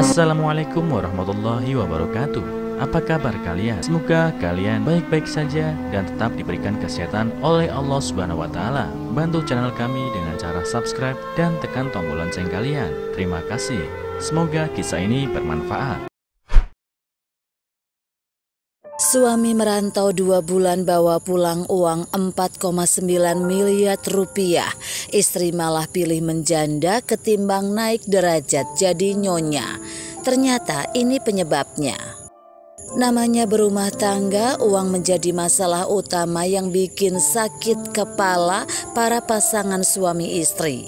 Assalamualaikum warahmatullahi wabarakatuh. Apa kabar kalian? Semoga kalian baik-baik saja dan tetap diberikan kesehatan oleh Allah Subhanahu wa Ta'ala. Bantu channel kami dengan cara subscribe dan tekan tombol lonceng kalian. Terima kasih. Semoga kisah ini bermanfaat. Suami merantau 2 bulan bawa pulang uang 4,9 miliar rupiah. Istri malah pilih menjanda ketimbang naik derajat jadi nyonya. Ternyata ini penyebabnya. Namanya berumah tangga, uang menjadi masalah utama yang bikin sakit kepala para pasangan suami istri.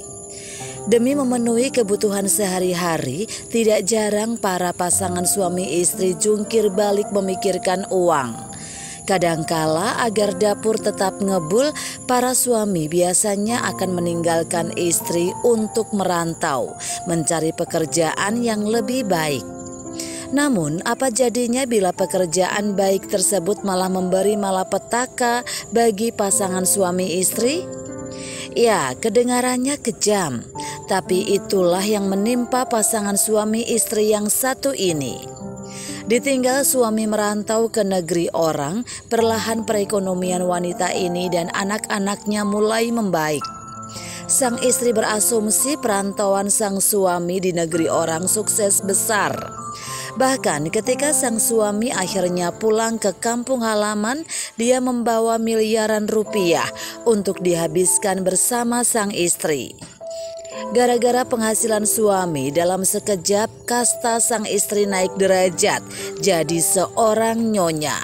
Demi memenuhi kebutuhan sehari-hari, tidak jarang para pasangan suami istri jungkir balik memikirkan uang. Kadangkala agar dapur tetap ngebul, para suami biasanya akan meninggalkan istri untuk merantau, mencari pekerjaan yang lebih baik. Namun, apa jadinya bila pekerjaan baik tersebut malah memberi malapetaka bagi pasangan suami istri? Ya, kedengarannya kejam, tapi itulah yang menimpa pasangan suami istri yang satu ini. Ditinggal suami merantau ke negeri orang, perlahan perekonomian wanita ini dan anak-anaknya mulai membaik. Sang istri berasumsi perantauan sang suami di negeri orang sukses besar. Bahkan ketika sang suami akhirnya pulang ke kampung halaman, dia membawa miliaran rupiah untuk dihabiskan bersama sang istri. Gara-gara penghasilan suami, dalam sekejap kasta sang istri naik derajat jadi seorang nyonya.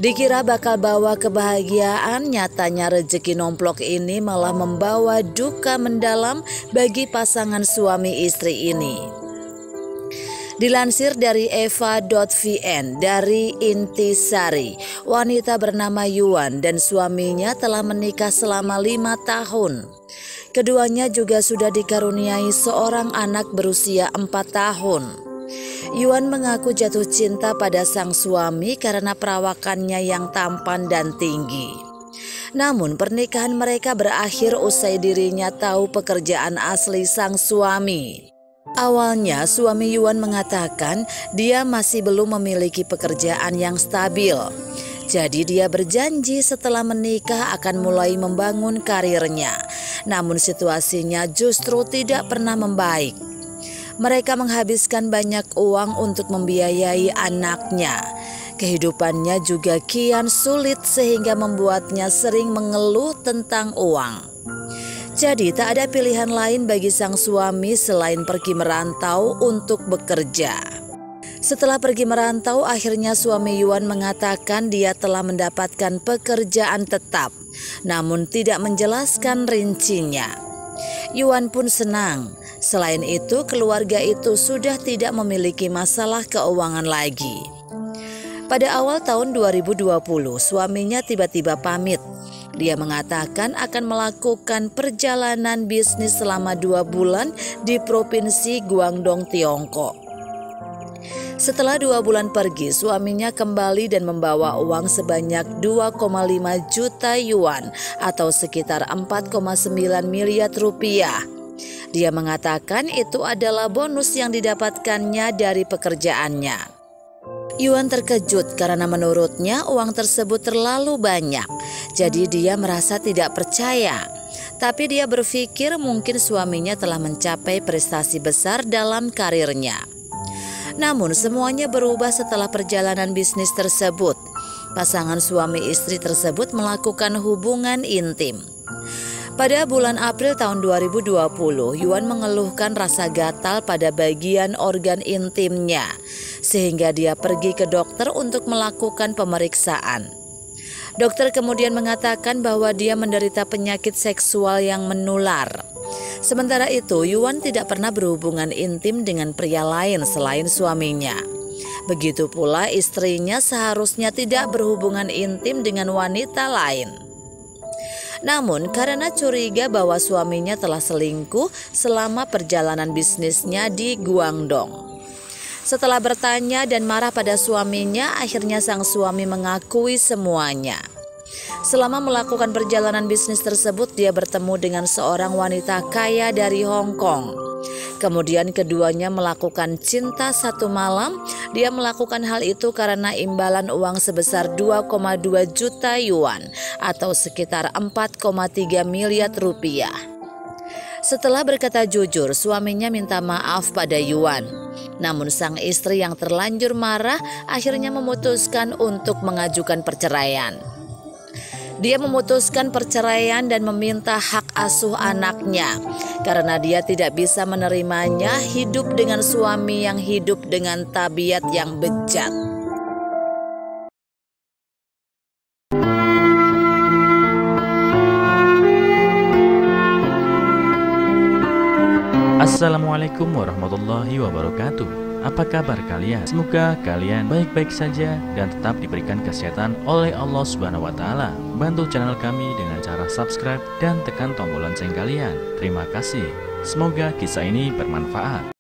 Dikira bakal bawa kebahagiaan, nyatanya rezeki nomplok ini malah membawa duka mendalam bagi pasangan suami istri ini. Dilansir dari eva.vn dari Intisari, wanita bernama Yuan dan suaminya telah menikah selama 5 tahun. Keduanya juga sudah dikaruniai seorang anak berusia 4 tahun. Yuan mengaku jatuh cinta pada sang suami karena perawakannya yang tampan dan tinggi. Namun pernikahan mereka berakhir usai dirinya tahu pekerjaan asli sang suami. Awalnya suami Yuan mengatakan dia masih belum memiliki pekerjaan yang stabil. Jadi dia berjanji setelah menikah akan mulai membangun karirnya. Namun situasinya justru tidak pernah membaik. Mereka menghabiskan banyak uang untuk membiayai anaknya. Kehidupannya juga kian sulit sehingga membuatnya sering mengeluh tentang uang. Jadi tak ada pilihan lain bagi sang suami selain pergi merantau untuk bekerja. Setelah pergi merantau, akhirnya suami Yuan mengatakan dia telah mendapatkan pekerjaan tetap, namun tidak menjelaskan rincinya. Yuan pun senang. Selain itu, keluarga itu sudah tidak memiliki masalah keuangan lagi. Pada awal tahun 2020, suaminya tiba-tiba pamit. Dia mengatakan akan melakukan perjalanan bisnis selama 2 bulan di Provinsi Guangdong, Tiongkok. Setelah 2 bulan pergi, suaminya kembali dan membawa uang sebanyak 2,5 juta yuan atau sekitar 4,9 miliar rupiah. Dia mengatakan itu adalah bonus yang didapatkannya dari pekerjaannya. Yuan terkejut karena menurutnya uang tersebut terlalu banyak. Jadi dia merasa tidak percaya. Tapi dia berpikir mungkin suaminya telah mencapai prestasi besar dalam karirnya. Namun semuanya berubah setelah perjalanan bisnis tersebut. Pasangan suami istri tersebut melakukan hubungan intim. Pada bulan April tahun 2020, Yuan mengeluhkan rasa gatal pada bagian organ intimnya, sehingga dia pergi ke dokter untuk melakukan pemeriksaan. Dokter kemudian mengatakan bahwa dia menderita penyakit seksual yang menular. Sementara itu, Yuan tidak pernah berhubungan intim dengan pria lain selain suaminya. Begitu pula istrinya seharusnya tidak berhubungan intim dengan wanita lain. Namun karena curiga bahwa suaminya telah selingkuh selama perjalanan bisnisnya di Guangdong. Setelah bertanya dan marah pada suaminya, akhirnya sang suami mengakui semuanya. Selama melakukan perjalanan bisnis tersebut, dia bertemu dengan seorang wanita kaya dari Hong Kong. Kemudian keduanya melakukan cinta satu malam. Dia melakukan hal itu karena imbalan uang sebesar 2,2 juta yuan atau sekitar 4,3 miliar rupiah. Setelah berkata jujur, suaminya minta maaf pada Yuan. Namun sang istri yang terlanjur marah akhirnya memutuskan untuk mengajukan perceraian. Dia memutuskan perceraian dan meminta hak asuh anaknya karena dia tidak bisa menerimanya hidup dengan suami yang hidup dengan tabiat yang bejat. Assalamualaikum warahmatullahi wabarakatuh. Apa kabar kalian? Semoga kalian baik-baik saja dan tetap diberikan kesehatan oleh Allah Subhanahu wa Ta'ala. Bantu channel kami dengan cara subscribe dan tekan tombol lonceng kalian. Terima kasih. Semoga kisah ini bermanfaat.